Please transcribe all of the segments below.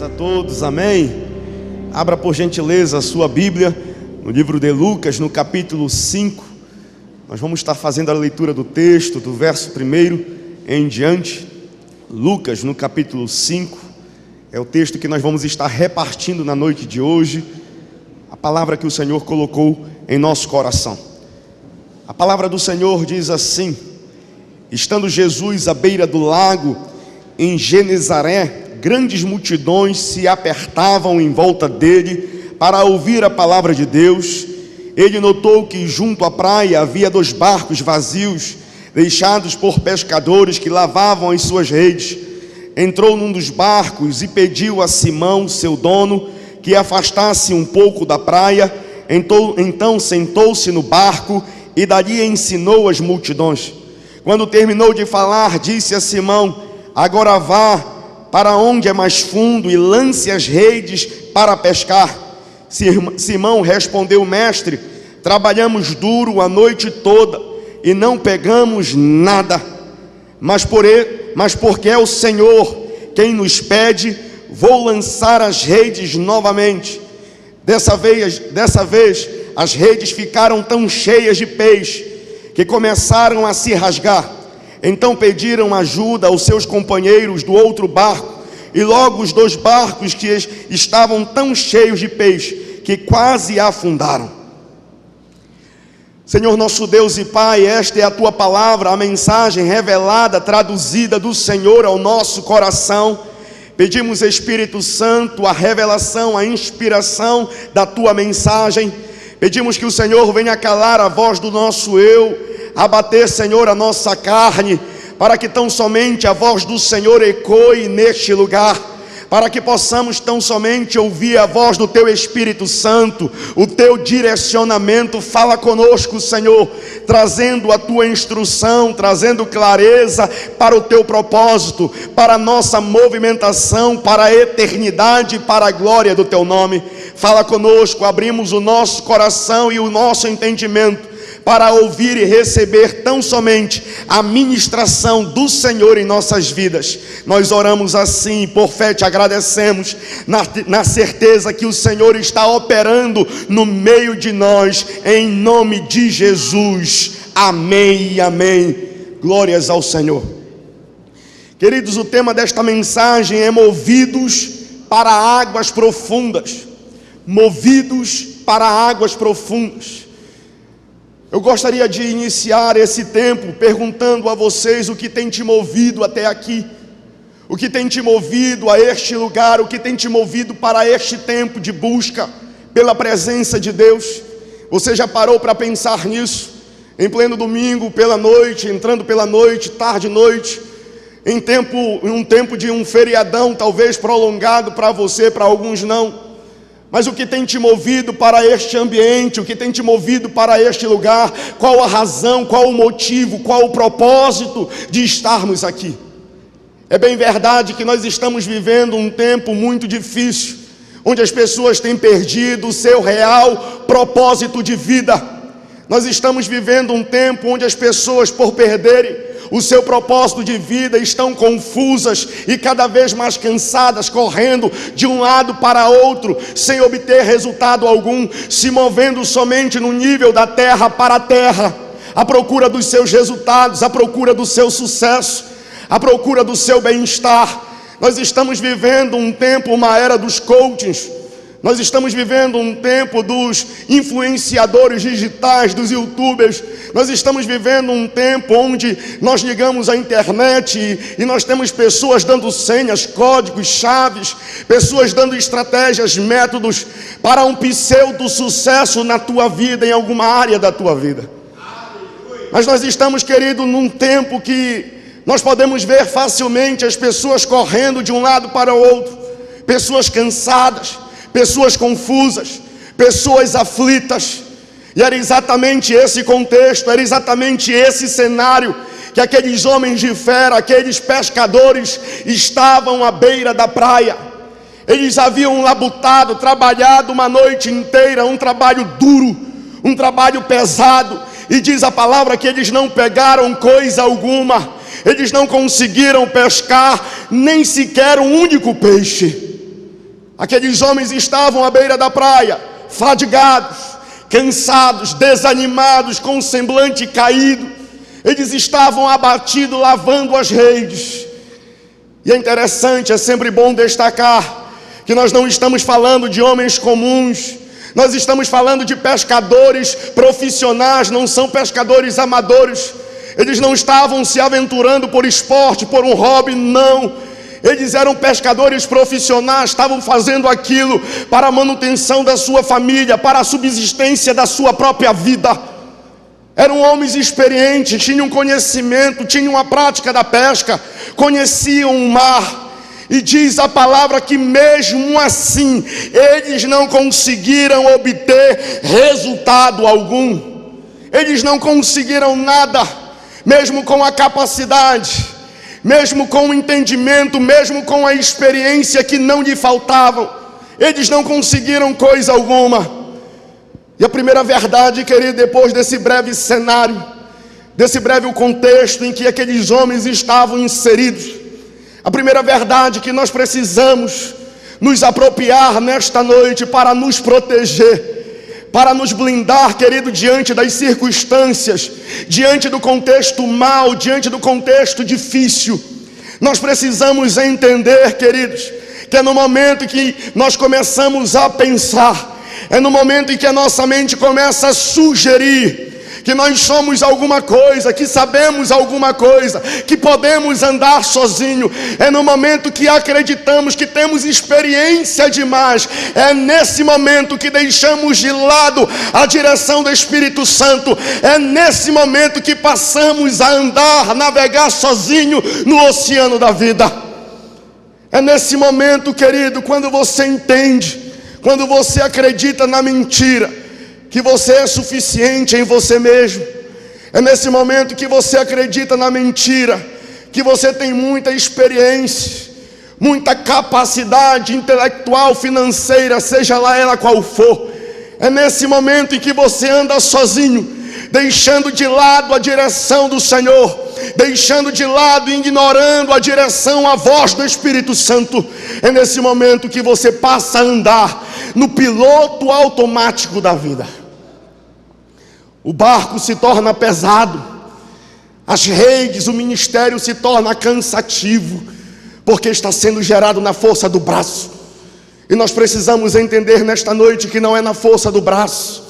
A todos, amém? Abra por gentileza a sua Bíblia no livro de Lucas, no capítulo 5. Nós vamos estar fazendo a leitura do texto, do verso 1 em diante. Lucas, no capítulo 5, é o texto que nós vamos estar repartindo na noite de hoje, a palavra que o Senhor colocou em nosso coração. A palavra do Senhor diz assim: estando Jesus à beira do lago, em Genezaré, grandes multidões se apertavam em volta dele para ouvir a palavra de Deus. Ele notou que junto à praia havia 2 barcos vazios, deixados por pescadores que lavavam as suas redes. Entrou num dos barcos e pediu a Simão, seu dono, que afastasse um pouco da praia. Então sentou-se no barco e dali ensinou as multidões. Quando terminou de falar, disse a Simão: agora vá para onde é mais fundo e lance as redes para pescar. Simão respondeu: mestre, trabalhamos duro a noite toda e não pegamos nada, mas porque é o Senhor quem nos pede, vou lançar as redes novamente. Dessa vez as redes ficaram tão cheias de peixe que começaram a se rasgar. Então pediram ajuda aos seus companheiros do outro barco, e logo os 2 barcos que estavam tão cheios de peixe que quase afundaram. Senhor nosso Deus e Pai, esta é a Tua palavra, a mensagem revelada, traduzida do Senhor ao nosso coração. Pedimos, Espírito Santo, a revelação, a inspiração da Tua mensagem. Pedimos que o Senhor venha calar a voz do nosso eu, abater, Senhor, a nossa carne, para que tão somente a voz do Senhor ecoe neste lugar, para que possamos tão somente ouvir a voz do Teu Espírito Santo, o Teu direcionamento. Fala conosco, Senhor, trazendo a Tua instrução, trazendo clareza para o Teu propósito, para a nossa movimentação, para a eternidade, para a glória do Teu nome. Fala conosco, abrimos o nosso coração e o nosso entendimento para ouvir e receber tão somente a ministração do Senhor em nossas vidas. Nós oramos assim e por fé te agradecemos, na certeza que o Senhor está operando no meio de nós, em nome de Jesus, amém e amém. Glórias ao Senhor. Queridos, o tema desta mensagem é movidos para águas profundas. Movidos para águas profundas. Eu gostaria de iniciar esse tempo perguntando a vocês o que tem te movido até aqui, o que tem te movido a este lugar, o que tem te movido para este tempo de busca pela presença de Deus. Você já parou para pensar nisso? Em pleno domingo, pela noite, entrando pela noite, tarde e noite, em um tempo de um feriadão talvez prolongado para você, para alguns não. Mas o que tem te movido para este ambiente, o que tem te movido para este lugar? Qual a razão, qual o motivo, qual o propósito de estarmos aqui? É bem verdade que nós estamos vivendo um tempo muito difícil, onde as pessoas têm perdido o seu real propósito de vida. Nós estamos vivendo um tempo onde as pessoas, por perderem o seu propósito de vida, estão confusas e cada vez mais cansadas, correndo de um lado para outro, sem obter resultado algum, se movendo somente no nível da terra para a terra, à procura dos seus resultados, à procura do seu sucesso, à procura do seu bem-estar. Nós estamos vivendo um tempo, uma era dos coachings. Nós estamos vivendo um tempo dos influenciadores digitais, dos youtubers. Nós estamos vivendo um tempo onde nós ligamos a internet e nós temos pessoas dando senhas, códigos, chaves, pessoas dando estratégias, métodos para um pseudo sucesso na tua vida, em alguma área da tua vida. Mas nós estamos, querido, num tempo que nós podemos ver facilmente as pessoas correndo de um lado para o outro, pessoas cansadas, pessoas confusas, pessoas aflitas. E era exatamente esse contexto, era exatamente esse cenário que aqueles homens de fé, aqueles pescadores, estavam à beira da praia. Eles haviam labutado, trabalhado uma noite inteira, um trabalho duro, um trabalho pesado, e diz a palavra que eles não pegaram coisa alguma, eles não conseguiram pescar nem sequer um único peixe. Aqueles homens estavam à beira da praia, fadigados, cansados, desanimados, com o semblante caído. Eles estavam abatidos, lavando as redes. E é interessante, é sempre bom destacar que nós não estamos falando de homens comuns, nós estamos falando de pescadores profissionais, não são pescadores amadores. Eles não estavam se aventurando por esporte, por um hobby, não. Eles eram pescadores profissionais, estavam fazendo aquilo para a manutenção da sua família, para a subsistência da sua própria vida. Eram homens experientes, tinham conhecimento, tinham a prática da pesca, conheciam o mar. E diz a palavra que mesmo assim, eles não conseguiram obter resultado algum. Eles não conseguiram nada, mesmo com a capacidade, mesmo com o entendimento, mesmo com a experiência que não lhe faltavam. Eles não conseguiram coisa alguma. E a primeira verdade, querido, depois desse breve cenário, desse breve contexto em que aqueles homens estavam inseridos, a primeira verdade que nós precisamos nos apropriar nesta noite para nos proteger, para nos blindar, querido, diante das circunstâncias, diante do contexto mau, diante do contexto difícil, nós precisamos entender, queridos, que é no momento que nós começamos a pensar, é no momento em que a nossa mente começa a sugerir que nós somos alguma coisa, que sabemos alguma coisa, que podemos andar sozinho. É no momento que acreditamos que temos experiência demais. É nesse momento que deixamos de lado a direção do Espírito Santo. É nesse momento que passamos a andar, a navegar sozinho no oceano da vida. É nesse momento, querido, quando você entende, quando você acredita na mentira, que você é suficiente em você mesmo. É nesse momento que você acredita na mentira, que você tem muita experiência, muita capacidade intelectual, financeira, seja lá ela qual for. É nesse momento em que você anda sozinho, deixando de lado a direção do Senhor, deixando de lado e ignorando a direção, a voz do Espírito Santo. É nesse momento que você passa a andar no piloto automático da vida. O barco se torna pesado, as redes, o ministério se torna cansativo, porque está sendo gerado na força do braço. E nós precisamos entender nesta noite que não é na força do braço,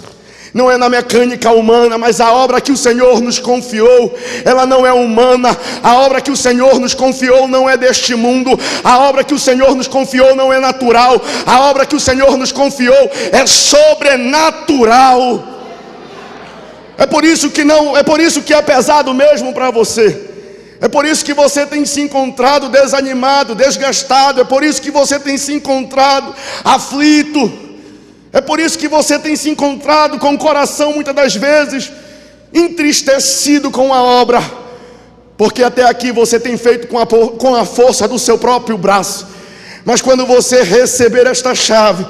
não é na mecânica humana, mas a obra que o Senhor nos confiou, ela não é humana. A obra que o Senhor nos confiou não é deste mundo. A obra que o Senhor nos confiou não é natural. A obra que o Senhor nos confiou é sobrenatural. É por isso que é pesado mesmo para você. É por isso que você tem se encontrado desanimado, desgastado. É por isso que você tem se encontrado aflito. É por isso que você tem se encontrado com o coração, muitas das vezes, entristecido com a obra. Porque até aqui você tem feito com a força do seu próprio braço. Mas quando você receber esta chave,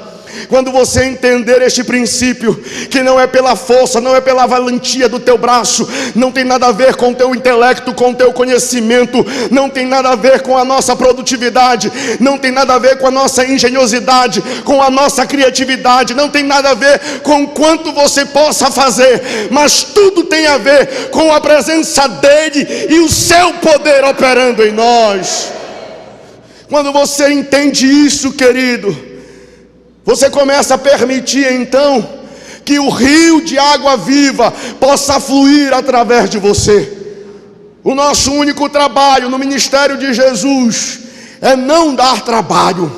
quando você entender este princípio, que não é pela força, não é pela valentia do teu braço, não tem nada a ver com o teu intelecto, com o teu conhecimento, não tem nada a ver com a nossa produtividade, não tem nada a ver com a nossa engenhosidade, com a nossa criatividade, não tem nada a ver com o quanto você possa fazer, mas tudo tem a ver com a presença dele e o seu poder operando em nós. Quando você entende isso, querido, você começa a permitir então que o rio de água viva possa fluir através de você. O nosso único trabalho no ministério de Jesus é não dar trabalho.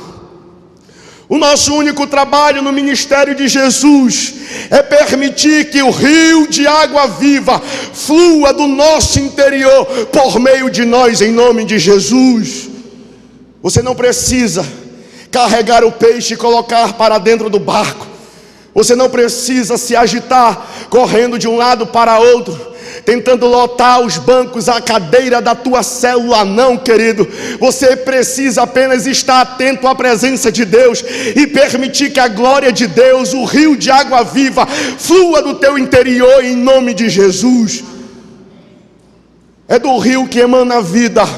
O nosso único trabalho no ministério de Jesus é permitir que o rio de água viva flua do nosso interior por meio de nós, em nome de Jesus. Você não precisa carregar o peixe e colocar para dentro do barco. Você não precisa se agitar, correndo de um lado para outro, tentando lotar os bancos, a cadeira da tua célula. Não, querido. Você precisa apenas estar atento à presença de Deus e permitir que a glória de Deus, o rio de água viva, flua do teu interior em nome de Jesus. É do rio que emana a vida,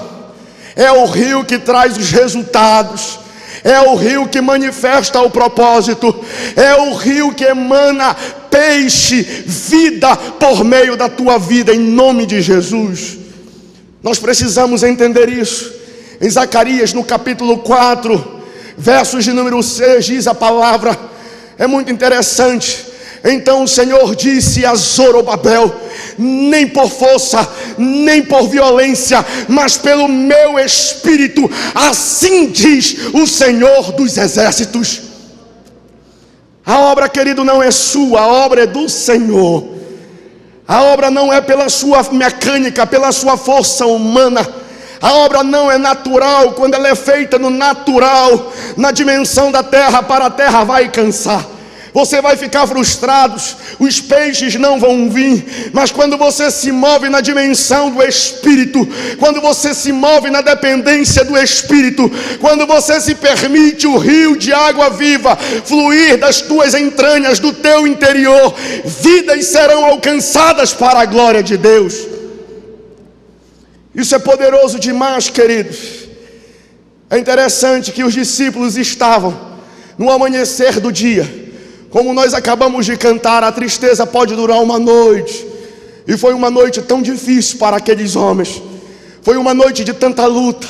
é o rio que traz os resultados, É o rio que manifesta o propósito. É o rio que emana peixe, vida por meio da tua vida, em nome de Jesus. Nós precisamos entender isso. Em Zacarias, no capítulo 4, versos de número 6, diz a palavra, é muito interessante. Então o Senhor disse a Zorobabel: nem por força, nem por violência, mas pelo meu Espírito, assim diz o Senhor dos Exércitos. A obra, querido, não é sua, a obra é do Senhor. A obra não é pela sua mecânica, pela sua força humana. A obra não é natural. Quando ela é feita no natural, na dimensão da terra, para a terra vai cansar. Você vai ficar frustrado, os peixes não vão vir. Mas quando você se move na dimensão do Espírito, quando você se move na dependência do Espírito, quando você se permite o rio de água viva fluir das tuas entranhas, do teu interior, vidas serão alcançadas para a glória de Deus. Isso é poderoso demais, queridos. É interessante que os discípulos estavam no amanhecer do dia. Como nós acabamos de cantar, a tristeza pode durar uma noite. E foi uma noite tão difícil para aqueles homens. Foi uma noite de tanta luta.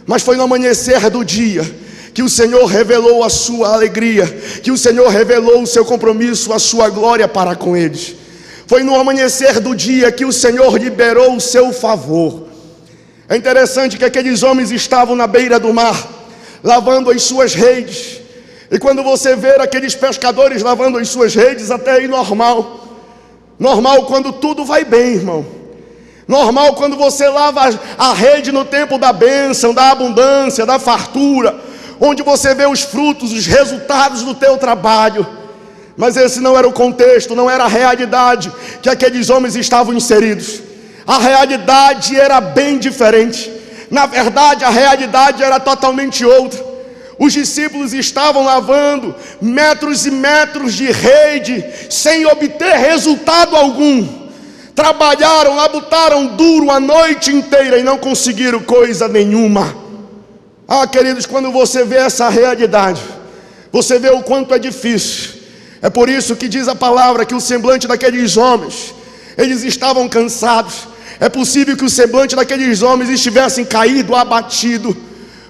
Mas foi no amanhecer do dia que o Senhor revelou a sua alegria, que o Senhor revelou o seu compromisso, a sua glória para com eles. Foi no amanhecer do dia que o Senhor liberou o seu favor. É interessante que aqueles homens estavam na beira do mar, lavando as suas redes. E quando você vê aqueles pescadores lavando as suas redes, até aí normal. Normal quando tudo vai bem, irmão. Normal quando você lava a rede no tempo da bênção, da abundância, da fartura, onde você vê os frutos, os resultados do teu trabalho. Mas esse não era o contexto, não era a realidade que aqueles homens estavam inseridos. A realidade era bem diferente. Na verdade, a realidade era totalmente outra. Os discípulos estavam lavando metros e metros de rede sem obter resultado algum. Trabalharam, labutaram duro a noite inteira e não conseguiram coisa nenhuma. Ah, queridos, quando você vê essa realidade, você vê o quanto é difícil. É por isso que diz a palavra que o semblante daqueles homens, eles estavam cansados. É possível que o semblante daqueles homens estivessem caído, abatido.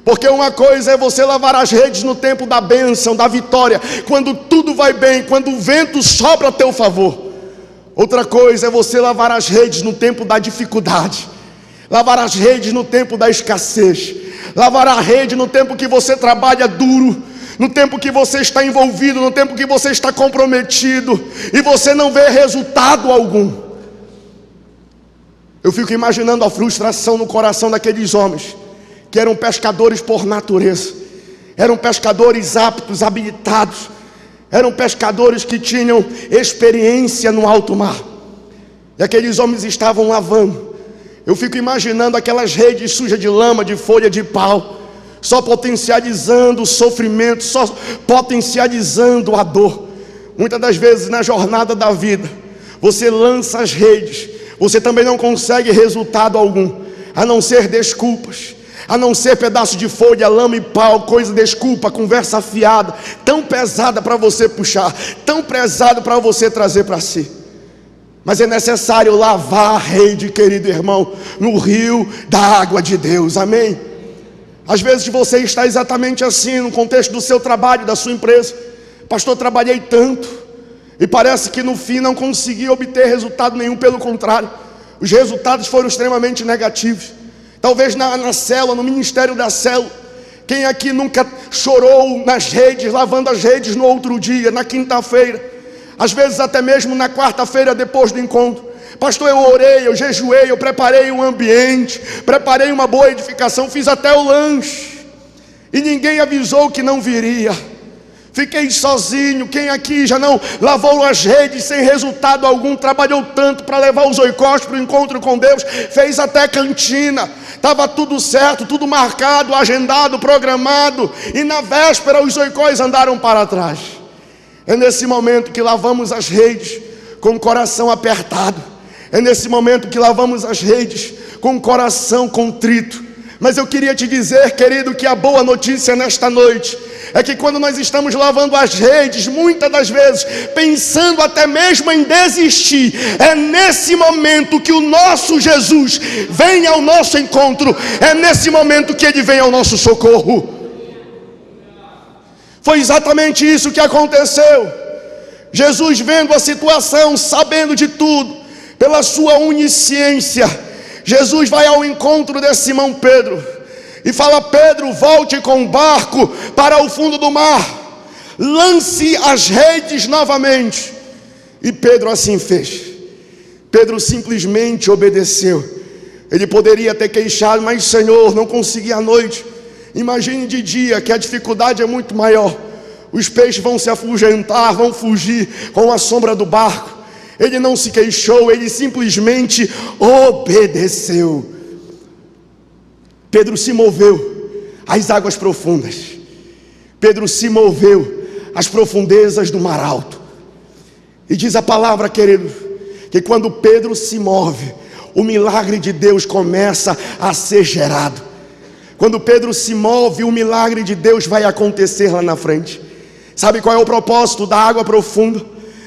Porque uma coisa é você lavar as redes no tempo da bênção, da vitória, quando tudo vai bem, quando o vento sopra a teu favor. Outra coisa é você lavar as redes no tempo da dificuldade, lavar as redes no tempo da escassez, lavar a rede no tempo que você trabalha duro, no tempo que você está envolvido, no tempo que você está comprometido e você não vê resultado algum. Eu fico imaginando a frustração no coração daqueles homens que eram pescadores por natureza, eram pescadores aptos, habilitados, eram pescadores que tinham experiência no alto mar, e aqueles homens estavam lavando. Eu fico imaginando aquelas redes sujas de lama, de folha de pau, só potencializando o sofrimento, só potencializando a dor. Muitas das vezes na jornada da vida, você lança as redes, você também não consegue resultado algum, a não ser desculpas, a não ser pedaço de folha, lama e pau, coisa, desculpa, conversa afiada, tão pesada para você puxar, tão pesado para você trazer para si. Mas é necessário lavar a rede, querido irmão, no rio da água de Deus, amém? Às vezes você está exatamente assim, no contexto do seu trabalho, da sua empresa. Pastor, trabalhei tanto, e parece que no fim não consegui obter resultado nenhum, pelo contrário, os resultados foram extremamente negativos. Talvez na célula, no ministério da célula. Quem aqui nunca chorou nas redes, lavando as redes no outro dia, na quinta-feira? Às vezes até mesmo na quarta-feira depois do encontro. Pastor, eu orei, eu jejuei, eu preparei um ambiente, preparei uma boa edificação, fiz até o lanche. E ninguém avisou que não viria. Fiquei sozinho. Quem aqui já não lavou as redes sem resultado algum? Trabalhou tanto para levar os oicós para o encontro com Deus, fez até cantina, estava tudo certo, tudo marcado, agendado, programado, e na véspera os oicós andaram para trás. É nesse momento que lavamos as redes com o coração apertado. É nesse momento que lavamos as redes com o coração contrito, Mas eu queria te dizer, querido, que a boa notícia nesta noite é que quando nós estamos lavando as redes, muitas das vezes pensando até mesmo em desistir, é nesse momento que o nosso Jesus vem ao nosso encontro, é nesse momento que Ele vem ao nosso socorro. Foi exatamente isso que aconteceu. Jesus, vendo a situação, sabendo de tudo, pela sua onisciência, Jesus vai ao encontro de Simão Pedro e fala: Pedro, volte com o barco para o fundo do mar, lance as redes novamente. E Pedro assim fez. Pedro simplesmente obedeceu. Ele poderia ter queixado: mas Senhor, não consegui à noite. Imagine de dia, que a dificuldade é muito maior. Os peixes vão se afugentar, vão fugir com a sombra do barco. Ele não se queixou, ele simplesmente obedeceu. Pedro se moveu às águas profundas. Pedro se moveu às profundezas do mar alto. E diz a palavra, querido, que quando Pedro se move, o milagre de Deus começa a ser gerado. Quando Pedro se move, o milagre de Deus vai acontecer lá na frente. Sabe qual é o propósito da água profunda?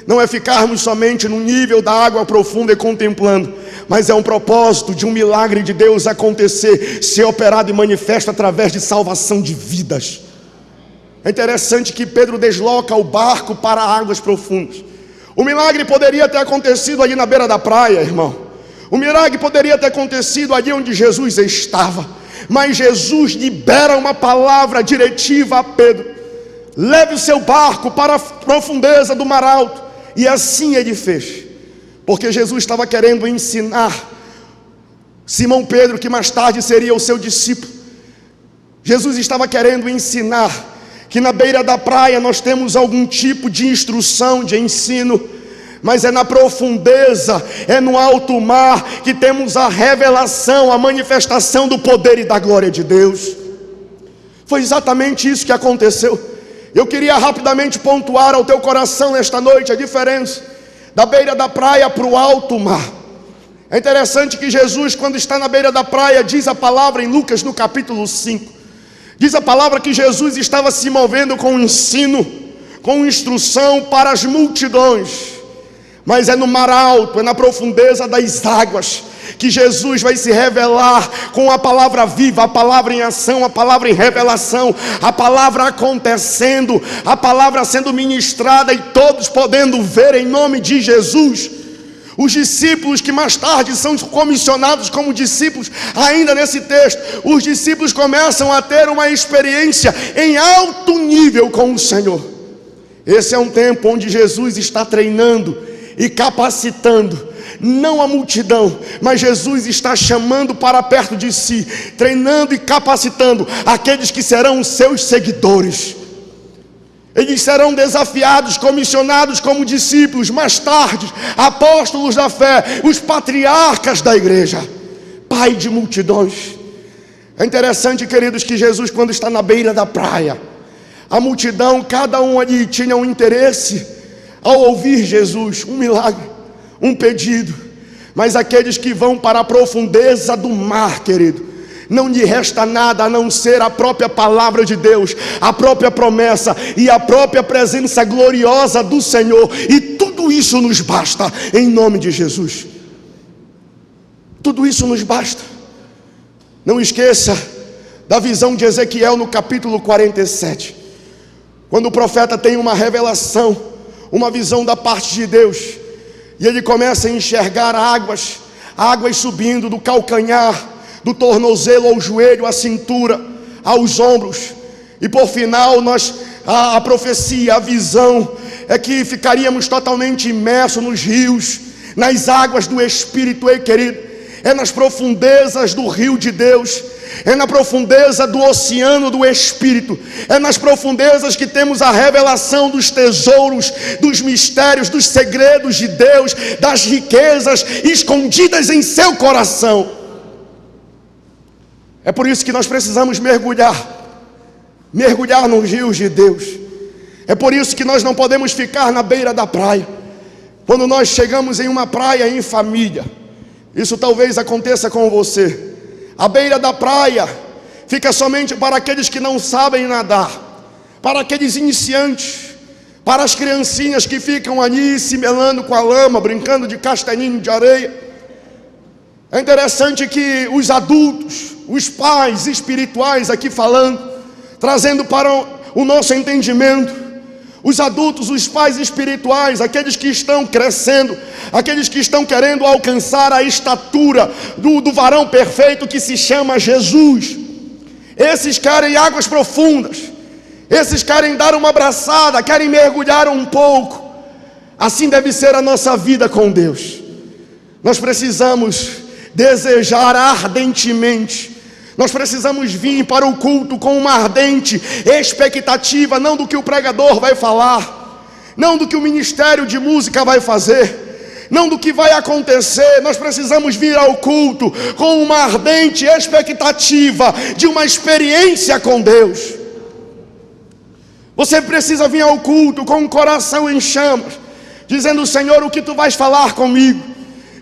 Não é ficarmos somente no nível da água profunda e contemplando, mas é um propósito de um milagre de Deus acontecer, ser operado e manifesto através de salvação de vidas. É interessante que Pedro desloca o barco para águas profundas. O milagre poderia ter acontecido ali na beira da praia, irmão. O milagre poderia ter acontecido ali onde Jesus estava. Mas Jesus libera uma palavra diretiva a Pedro: leve o seu barco para a profundeza do mar alto. E assim ele fez, porque Jesus estava querendo ensinar Simão Pedro, que mais tarde seria o seu discípulo. Jesus estava querendo ensinar que na beira da praia nós temos algum tipo de instrução, de ensino, mas é na profundeza, é no alto mar que temos a revelação, a manifestação do poder e da glória de Deus. Foi exatamente isso que aconteceu. Eu queria rapidamente pontuar ao teu coração nesta noite a diferença da beira da praia para o alto mar. É interessante que Jesus, quando está na beira da praia, diz a palavra em Lucas no capítulo 5, diz a palavra que Jesus estava se movendo com ensino, com instrução para as multidões. Mas é no mar alto, é na profundeza das águas, que Jesus vai se revelar com a palavra viva, a palavra em ação, a palavra em revelação, a palavra acontecendo, a palavra sendo ministrada e todos podendo ver em nome de Jesus. Os discípulos que mais tarde são comissionados como discípulos, ainda nesse texto, os discípulos começam a ter uma experiência em alto nível com o Senhor. Esse é um tempo onde Jesus está treinando e capacitando, não a multidão, mas Jesus está chamando para perto de si, treinando e capacitando aqueles que serão os seus seguidores. Eles serão desafiados, comissionados como discípulos, mais tarde, apóstolos da fé, os patriarcas da igreja, pai de multidões. É interessante, queridos, que Jesus, quando está na beira da praia, a multidão, cada um ali tinha um interesse ao ouvir Jesus, um milagre, um pedido. Mas aqueles que vão para a profundeza do mar, querido, não lhe resta nada a não ser a própria palavra de Deus, a própria promessa e a própria presença gloriosa do Senhor. E tudo isso nos basta, em nome de Jesus. Tudo isso nos basta. Não esqueça da visão de Ezequiel no capítulo 47, quando o profeta tem uma revelação, uma visão da parte de Deus, e ele começa a enxergar águas subindo do calcanhar, do tornozelo ao joelho, à cintura, aos ombros, e por final a profecia, a visão é que ficaríamos totalmente imersos nos rios, nas águas do Espírito. Ei, querido, é nas profundezas do rio de Deus, é na profundeza do oceano do Espírito, é nas profundezas que temos a revelação dos tesouros, dos mistérios, dos segredos de Deus, das riquezas escondidas em seu coração. É por isso que nós precisamos mergulhar nos rios de Deus. É por isso que nós não podemos ficar na beira da praia. Quando nós chegamos em uma praia em família, isso talvez aconteça com você. À beira da praia, fica somente para aqueles que não sabem nadar, para aqueles iniciantes, para as criancinhas que ficam ali se melando com a lama, brincando de castelinho de areia. É interessante que os adultos, os pais espirituais aqui falando, trazendo para o nosso entendimento, os adultos, os pais espirituais, aqueles que estão crescendo, aqueles que estão querendo alcançar a estatura do varão perfeito que se chama Jesus, esses querem águas profundas, esses querem dar uma abraçada, querem mergulhar um pouco. Assim deve ser a nossa vida com Deus. Nós precisamos desejar ardentemente, nós precisamos vir para o culto com uma ardente expectativa, não do que o pregador vai falar, não do que o ministério de música vai fazer, não do que vai acontecer. Nós precisamos vir ao culto com uma ardente expectativa de uma experiência com Deus. Você precisa vir ao culto com um coração em chamas, dizendo: Senhor, o que tu vais falar comigo?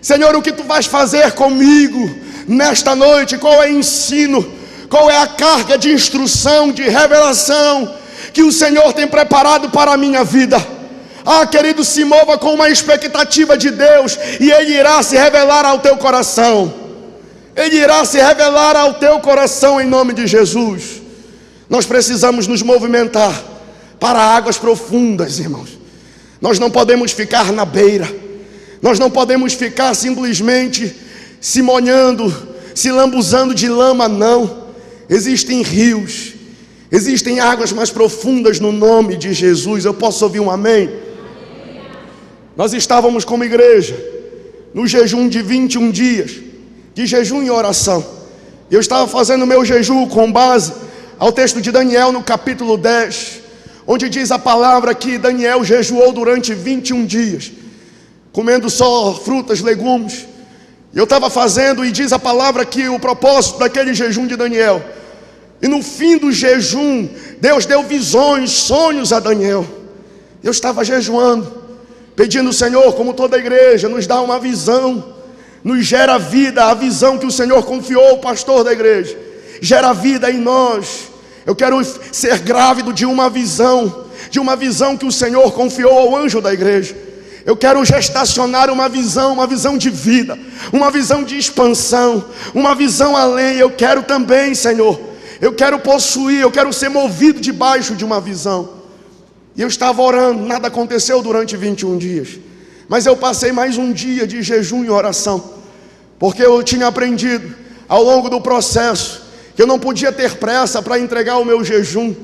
Senhor, o que tu vais fazer comigo nesta noite? Qual é o ensino? Qual é a carga de instrução, de revelação que o Senhor tem preparado para a minha vida? Ah, querido, se mova com uma expectativa de Deus, e Ele irá se revelar ao teu coração. Ele irá se revelar ao teu coração em nome de Jesus. Nós precisamos nos movimentar para águas profundas, irmãos. Nós não podemos ficar na beira. Nós não podemos ficar simplesmente se molhando, se lambuzando de lama, não. Existem rios, existem águas mais profundas no nome de Jesus. Eu posso ouvir um amém? Nós estávamos como igreja no jejum de 21 dias, de jejum e oração. Eu estava fazendo meu jejum com base ao texto de Daniel no capítulo 10, onde diz a palavra que Daniel jejuou durante 21 dias, comendo só frutas, legumes. Eu estava fazendo, e diz a palavra que o propósito daquele jejum de Daniel, e no fim do jejum, Deus deu visões, sonhos a Daniel. Eu estava jejuando, pedindo: Senhor, como toda a igreja, nos dá uma visão, nos gera vida, a visão que o Senhor confiou ao pastor da igreja, gera vida em nós. Eu quero ser grávido de uma visão que o Senhor confiou ao anjo da igreja. Eu quero gestacionar uma visão de vida, uma visão de expansão, uma visão além. Eu quero também, Senhor, eu quero possuir, eu quero ser movido debaixo de uma visão. E eu estava orando, nada aconteceu durante 21 dias, mas eu passei mais um dia de jejum e oração, porque eu tinha aprendido ao longo do processo que eu não podia ter pressa para entregar o meu jejum,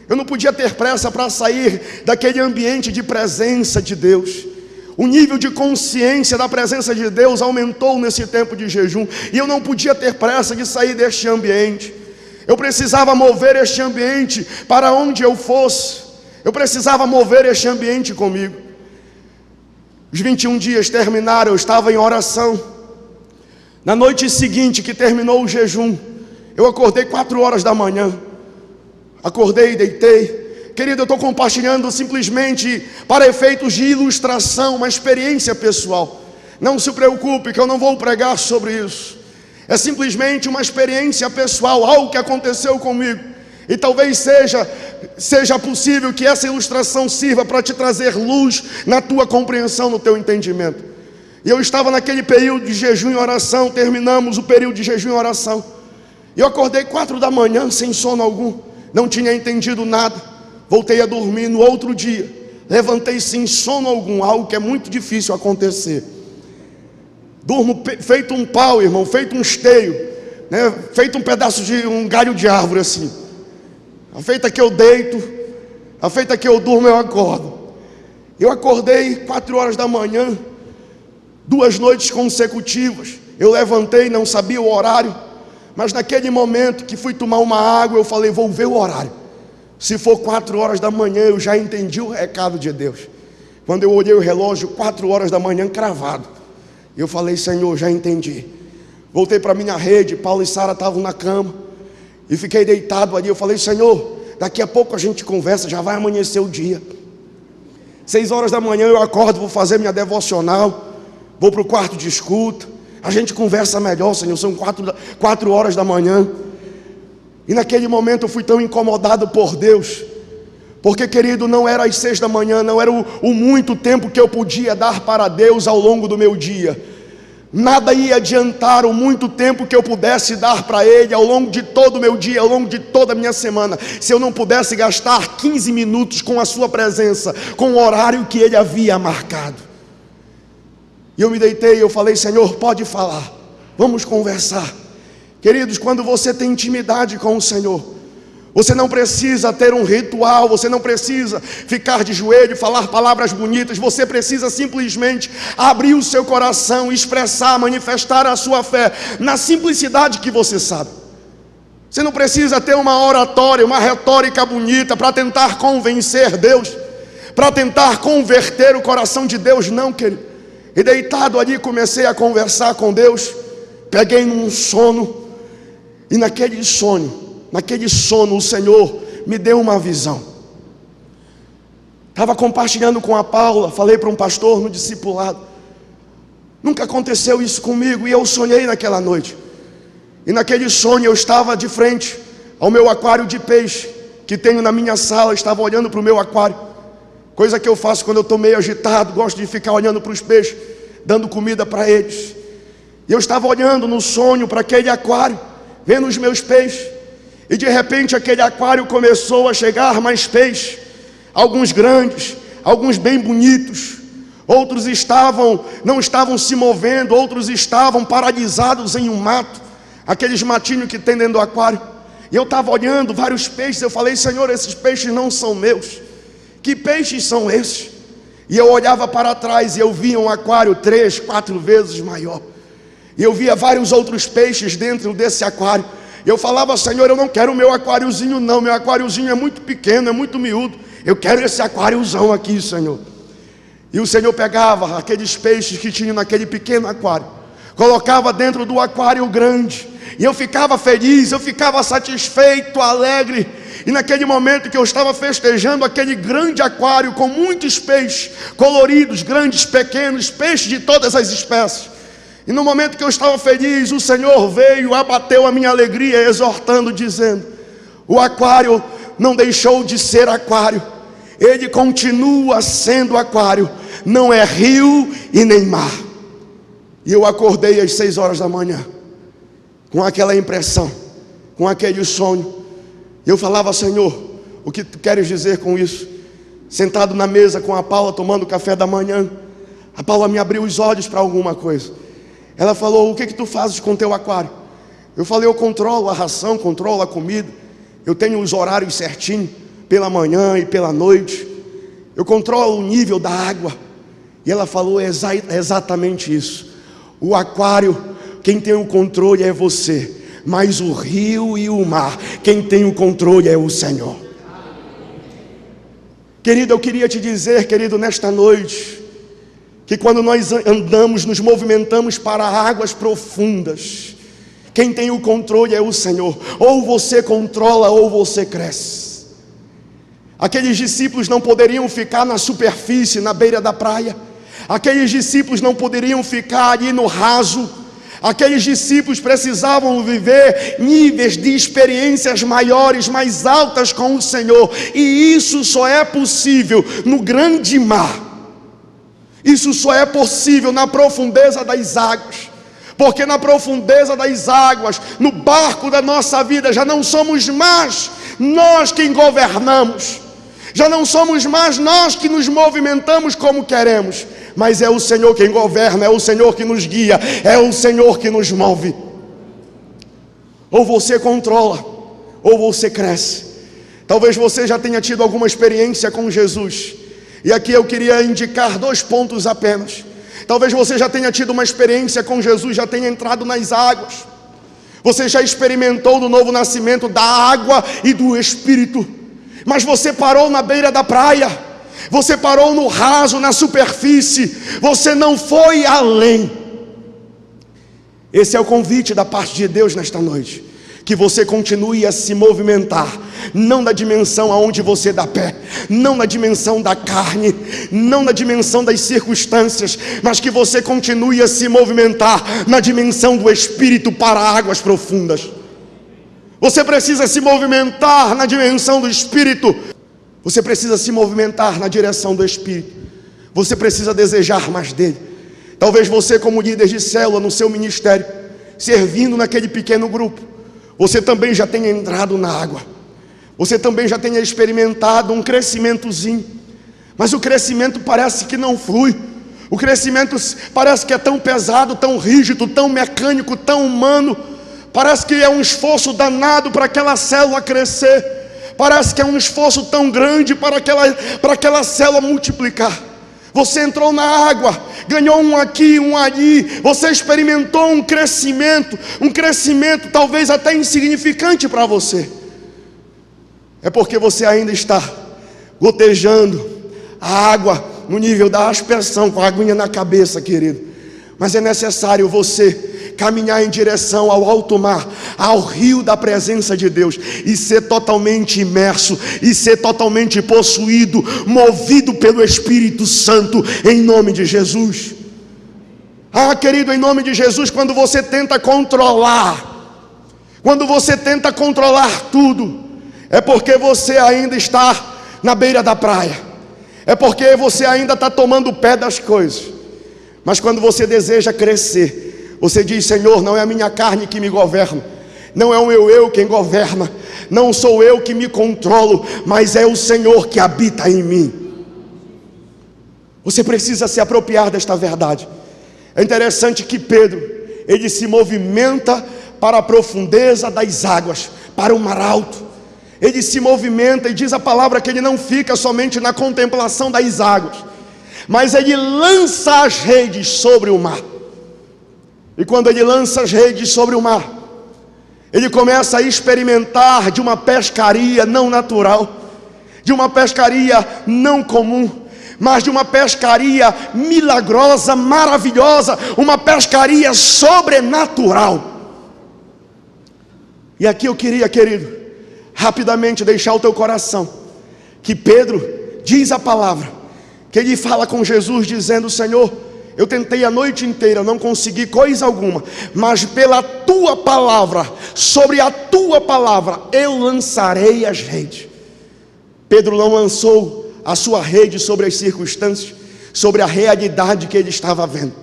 eu não podia ter pressa para sair daquele ambiente de presença de Deus. O nível de consciência da presença de Deus aumentou nesse tempo de jejum, e eu não podia ter pressa de sair deste ambiente. Eu precisava mover este ambiente para onde eu fosse. Eu precisava mover este ambiente comigo. Os 21 dias terminaram, eu estava em oração. Na noite seguinte que terminou o jejum, eu acordei 4 horas da manhã. Acordei e deitei. Querido, eu estou compartilhando simplesmente para efeitos de ilustração, uma experiência pessoal. Não se preocupe que eu não vou pregar sobre isso. É simplesmente uma experiência pessoal, algo que aconteceu comigo. E talvez seja possível que essa ilustração sirva para te trazer luz na tua compreensão, no teu entendimento. E eu estava naquele período de jejum e oração, terminamos o período de jejum e oração. E eu acordei 4 da manhã sem sono algum, não tinha entendido nada. Voltei a dormir no outro dia, levantei sem sono algum, algo que é muito difícil acontecer. Durmo feito um pau, irmão, feito um esteio, né? Feito um pedaço de um galho de árvore assim. A feita que eu deito, a feita que eu durmo, eu acordo. Eu acordei 4 horas da manhã, 2 noites consecutivas. Eu levantei, não sabia o horário, mas naquele momento que fui tomar uma água, eu falei: vou ver o horário. Se for 4 horas da manhã, eu já entendi o recado de Deus. Quando eu olhei o relógio, 4 horas da manhã cravado, eu falei: Senhor, já entendi. Voltei para minha rede, Paulo e Sara estavam na cama, e fiquei deitado ali. Eu falei: Senhor, daqui a pouco a gente conversa, já vai amanhecer o dia. 6 horas da manhã eu acordo, vou fazer minha devocional, vou para o quarto de escuta, a gente conversa melhor, Senhor. São 4 horas da manhã. E naquele momento eu fui tão incomodado por Deus, porque, querido, não era às 6 da manhã, não era o muito tempo que eu podia dar para Deus ao longo do meu dia. Nada ia adiantar o muito tempo que eu pudesse dar para Ele ao longo de todo o meu dia, ao longo de toda a minha semana, se eu não pudesse gastar 15 minutos com a sua presença, com o horário que Ele havia marcado. E eu me deitei e eu falei: Senhor, pode falar, vamos conversar. Queridos, quando você tem intimidade com o Senhor, você não precisa ter um ritual, você não precisa ficar de joelho e falar palavras bonitas, você precisa simplesmente abrir o seu coração, expressar, manifestar a sua fé na simplicidade que você sabe. Você não precisa ter uma oratória, uma retórica bonita para tentar convencer Deus, para tentar converter o coração de Deus, não, querido. E deitado ali comecei a conversar com Deus, peguei num sono, e naquele sono o Senhor me deu uma visão. Estava compartilhando com a Paula, falei para um pastor no discipulado. Nunca aconteceu isso comigo, e eu sonhei naquela noite. E naquele sonho eu estava de frente ao meu aquário de peixe, que tenho na minha sala, estava olhando para o meu aquário. Coisa que eu faço quando eu estou meio agitado, gosto de ficar olhando para os peixes, dando comida para eles. E eu estava olhando no sonho para aquele aquário, vendo os meus peixes. E de repente aquele aquário começou a chegar mais peixes, alguns grandes, alguns bem bonitos, outros não estavam se movendo, outros estavam paralisados em um mato, aqueles matinhos que tem dentro do aquário. E eu estava olhando vários peixes, eu falei: Senhor, esses peixes não são meus, que peixes são esses? E eu olhava para trás e eu via um aquário 3, 4 vezes maior, e eu via vários outros peixes dentro desse aquário. Eu falava: Senhor, eu não quero o meu aquáriozinho não, meu aquáriozinho é muito pequeno, é muito miúdo, eu quero esse aquáriozão aqui, Senhor. E o Senhor pegava aqueles peixes que tinham naquele pequeno aquário, colocava dentro do aquário grande, e eu ficava feliz, eu ficava satisfeito, alegre. E naquele momento que eu estava festejando aquele grande aquário com muitos peixes coloridos, grandes, pequenos, peixes de todas as espécies, e no momento que eu estava feliz, o Senhor veio, abateu a minha alegria, exortando, dizendo: o aquário não deixou de ser aquário, ele continua sendo aquário, não é rio e nem mar. E eu acordei às 6 horas da manhã, com aquela impressão, com aquele sonho. Eu falava: Senhor, o que tu queres dizer com isso? Sentado na mesa com a Paula, tomando café da manhã, a Paula me abriu os olhos para alguma coisa. Ela falou: o que tu fazes com o teu aquário? Eu falei: eu controlo a ração, controlo a comida, eu tenho os horários certinhos, pela manhã e pela noite, eu controlo o nível da água. E ela falou: exatamente isso. O aquário, quem tem o controle é você, mas o rio e o mar, quem tem o controle é o Senhor. Querido, eu queria te dizer, querido, nesta noite, que quando nós andamos, nos movimentamos para águas profundas, quem tem o controle é o Senhor. Ou você controla ou você cresce. Aqueles discípulos não poderiam ficar na superfície, na beira da praia. Aqueles discípulos não poderiam ficar ali no raso. Aqueles discípulos precisavam viver níveis de experiências maiores, mais altas com o Senhor. E isso só é possível no grande mar. Isso só é possível na profundeza das águas, porque na profundeza das águas, no barco da nossa vida, já não somos mais nós quem governamos, já não somos mais nós que nos movimentamos como queremos, mas é o Senhor quem governa, é o Senhor que nos guia, é o Senhor que nos move. Ou você controla, ou você cresce. Talvez você já tenha tido alguma experiência com Jesus, e aqui eu queria indicar 2 pontos apenas. Talvez você já tenha tido uma experiência com Jesus, já tenha entrado nas águas, você já experimentou do novo nascimento da água e do Espírito, mas você parou na beira da praia, você parou no raso, na superfície, você não foi além. Esse é o convite da parte de Deus nesta noite, que você continue a se movimentar, não na dimensão aonde você dá pé, não na dimensão da carne, não na dimensão das circunstâncias, mas que você continue a se movimentar na dimensão do Espírito para águas profundas. Você precisa se movimentar na dimensão do Espírito. Você precisa se movimentar na direção do Espírito. Você precisa desejar mais dele. Talvez você, como líder de célula no seu ministério, servindo naquele pequeno grupo, você também já tenha entrado na água. Você também já tenha experimentado um crescimentozinho. Mas o crescimento parece que não flui. O crescimento parece que é tão pesado, tão rígido, tão mecânico, tão humano. Parece que é um esforço danado para aquela célula crescer. Parece que é um esforço tão grande para aquela célula multiplicar. Você entrou na água, ganhou um aqui, um ali. Você experimentou um crescimento talvez até insignificante para você. É porque você ainda está gotejando a água no nível da aspersão, com a aguinha na cabeça, querido. Mas é necessário você caminhar em direção ao alto mar, ao rio da presença de Deus, e ser totalmente imerso, e ser totalmente possuído, movido pelo Espírito Santo, em nome de Jesus. Querido, em nome de Jesus, quando você tenta controlar tudo, é porque você ainda está na beira da praia, é porque você ainda está tomando o pé das coisas. Mas quando você deseja crescer, você diz: Senhor, não é a minha carne que me governa, não é o meu eu quem governa, não sou eu que me controlo, mas é o Senhor que habita em mim. Você precisa se apropriar desta verdade. É interessante que Pedro, ele se movimenta para a profundeza das águas, para o mar alto. Ele se movimenta, e diz a palavra que ele não fica somente na contemplação das águas, mas ele lança as redes sobre o mar. E quando ele lança as redes sobre o mar, ele começa a experimentar de uma pescaria não natural, de uma pescaria não comum, mas de uma pescaria milagrosa, maravilhosa, uma pescaria sobrenatural. E aqui eu queria, querido, rapidamente deixar o teu coração, que Pedro diz a palavra, que ele fala com Jesus dizendo: Senhor, eu tentei a noite inteira, não consegui coisa alguma, mas pela tua palavra, sobre a tua palavra, eu lançarei as redes. Pedro não lançou a sua rede sobre as circunstâncias, sobre a realidade que ele estava vendo.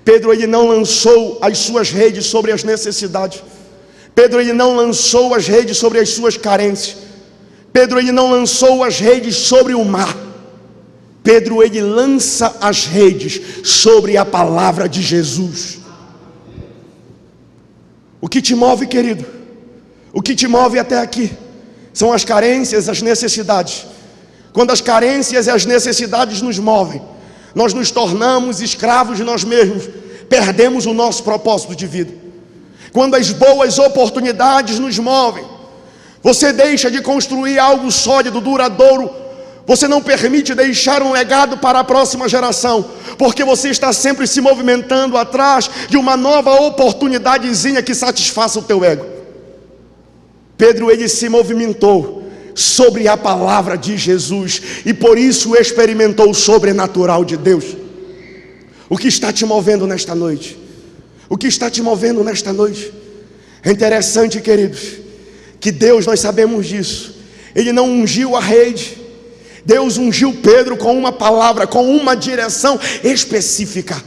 Pedro, ele não lançou as suas redes sobre as necessidades. Pedro, ele não lançou as redes sobre as suas carências. Pedro, ele não lançou as redes sobre o mar. Pedro, ele lança as redes sobre a palavra de Jesus. O que te move, querido? O que te move até aqui são as carências, as necessidades. Quando as carências e as necessidades nos movem, nós nos tornamos escravos de nós mesmos, perdemos o nosso propósito de vida. Quando as boas oportunidades nos movem, você deixa de construir algo sólido, duradouro. Você não permite deixar um legado para a próxima geração, porque você está sempre se movimentando atrás de uma nova oportunidadezinha que satisfaça o teu ego. Pedro, ele se movimentou sobre a palavra de Jesus, e por isso experimentou o sobrenatural de Deus. O que está te movendo nesta noite? O que está te movendo nesta noite? É interessante, queridos, que Deus, nós sabemos disso, Ele não ungiu a rede. Deus ungiu Pedro com uma palavra, com uma direção específica.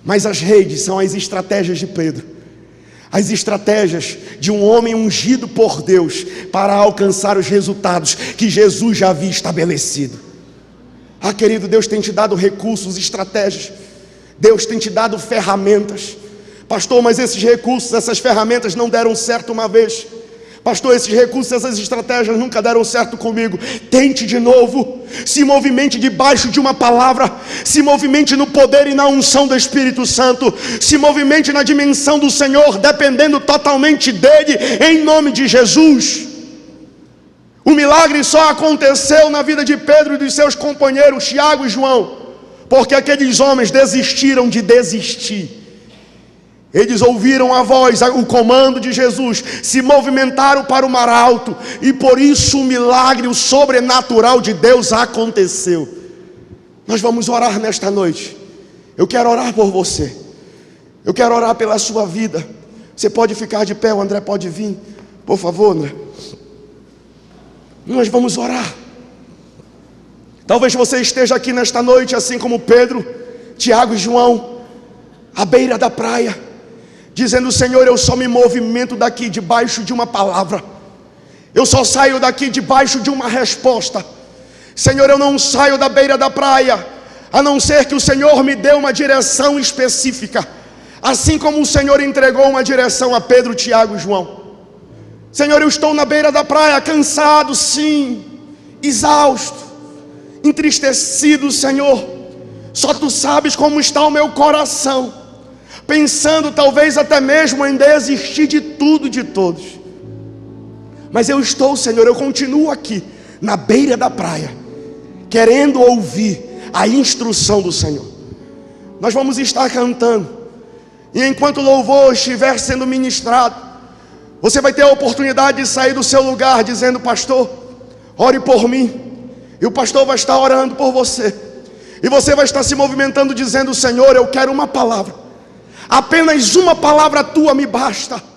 Mas as redes são as estratégias de Pedro, as estratégias de um homem ungido por Deus para alcançar os resultados que Jesus já havia estabelecido. Querido, Deus tem te dado recursos, estratégias. Deus tem te dado ferramentas. Pastor, mas esses recursos, essas ferramentas não deram certo uma vez. Pastor, esses recursos, essas estratégias nunca deram certo comigo. Tente de novo. Se movimente debaixo de uma palavra. Se movimente no poder e na unção do Espírito Santo. Se movimente na dimensão do Senhor, dependendo totalmente dEle, em nome de Jesus. O milagre só aconteceu na vida de Pedro e dos seus companheiros Tiago e João, porque aqueles homens desistiram de desistir. Eles ouviram a voz, o comando de Jesus, se movimentaram para o mar alto, e por isso o milagre, o sobrenatural de Deus aconteceu. Nós vamos orar nesta noite. Eu quero orar por você. Eu quero orar pela sua vida. Você pode ficar de pé, o André pode vir. Por favor, André. Nós vamos orar. Talvez você esteja aqui nesta noite, assim como Pedro, Tiago e João, à beira da praia, dizendo: Senhor, eu só me movimento daqui debaixo de uma palavra. Eu só saio daqui debaixo de uma resposta. Senhor, eu não saio da beira da praia, a não ser que o Senhor me dê uma direção específica. Assim como o Senhor entregou uma direção a Pedro, Tiago e João. Senhor, eu estou na beira da praia, cansado, sim, exausto, entristecido, Senhor. Só Tu sabes como está o meu coração, pensando talvez até mesmo em desistir de tudo e de todos. Mas eu estou, Senhor, eu continuo aqui, na beira da praia, querendo ouvir a instrução do Senhor. Nós vamos estar cantando, e enquanto o louvor estiver sendo ministrado, você vai ter a oportunidade de sair do seu lugar dizendo: pastor, ore por mim. E o pastor vai estar orando por você, e você vai estar se movimentando dizendo: Senhor, eu quero uma palavra, apenas uma palavra Tua me basta.